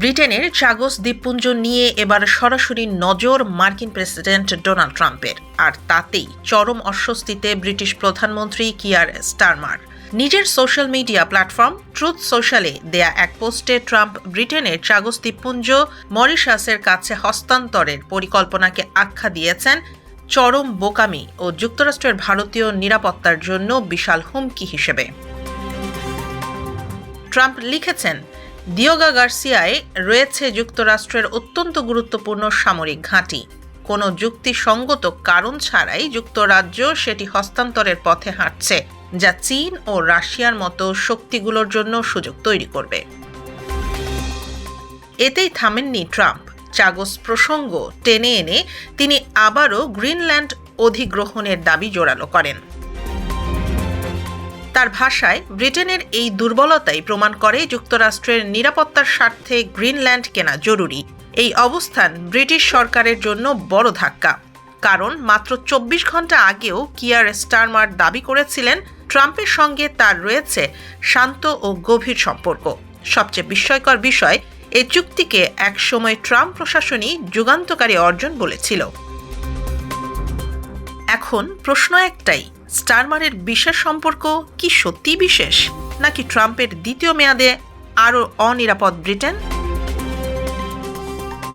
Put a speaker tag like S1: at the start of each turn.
S1: ব্রিটেনের চাগোস দ্বীপপুঞ্জ নিয়ে এবার সরাসরি নজর মার্কিন প্রেসিডেন্ট ডোনাল্ড ট্রাম্পের, আর তাতেই চরম অস্বস্তিতে ব্রিটিশ প্রধানমন্ত্রী কিয়ার স্টারমার। নিজের সোশ্যাল মিডিয়া প্ল্যাটফর্ম ট্রুথ সোশ্যালে দেয়া এক পোস্টে ট্রাম্প ব্রিটেনের চাগোস দ্বীপপুঞ্জ মরিশাসের কাছে হস্তান্তরের পরিকল্পনাকে আখ্যা দিয়েছেন চরম বোকামি ও যুক্তরাষ্ট্রের ভারতীয় নিরাপত্তার জন্য বিশাল হুমকি হিসেবে। ট্রাম্প লিখেছেন, দিয়েগো গার্সিয়ায় রয়েছে যুক্তরাষ্ট্রের অত্যন্ত গুরুত্বপূর্ণ সামরিক ঘাঁটি। কোনো যুক্তিসঙ্গত কারণ ছাড়াই যুক্তরাজ্য সেটি হস্তান্তরের পথে হাঁটছে, যা চীন ও রাশিয়ার মতো শক্তিগুলোর জন্য সুযোগ তৈরি করবে। এতেই থামেননি ট্রাম্প। চাগোস প্রসঙ্গ টেনে এনে তিনি আবারও গ্রিনল্যান্ড অধিগ্রহণের দাবি জোরালো করেন। তার ভাষায়, ব্রিটেনের এই দুর্বলতাই প্রমাণ করে যুক্তরাষ্ট্রের নিরাপত্তার স্বার্থে গ্রিনল্যান্ড কেনা জরুরি। এই অবস্থান ব্রিটিশ সরকারের জন্য বড় ধাক্কা, কারণ মাত্র 24 ঘন্টা আগেও কিয়ার স্টারমার দাবি করেছিলেন ট্রাম্পের সঙ্গে তার রয়েছে শান্ত ও গভীর সম্পর্ক। সবচেয়ে বিস্ময়কর বিষয়, এই চুক্তিকে একসময় ট্রাম্প প্রশাসনই যুগান্তকারী অর্জন বলেছিল। এখন প্রশ্ন একটাই, স্টারমারের বিশেষ সম্পর্ক কি সত্যিই বিশেষ, নাকি ট্রাম্পের দ্বিতীয় মেয়াদে আরও অনিরাপদ ব্রিটেন?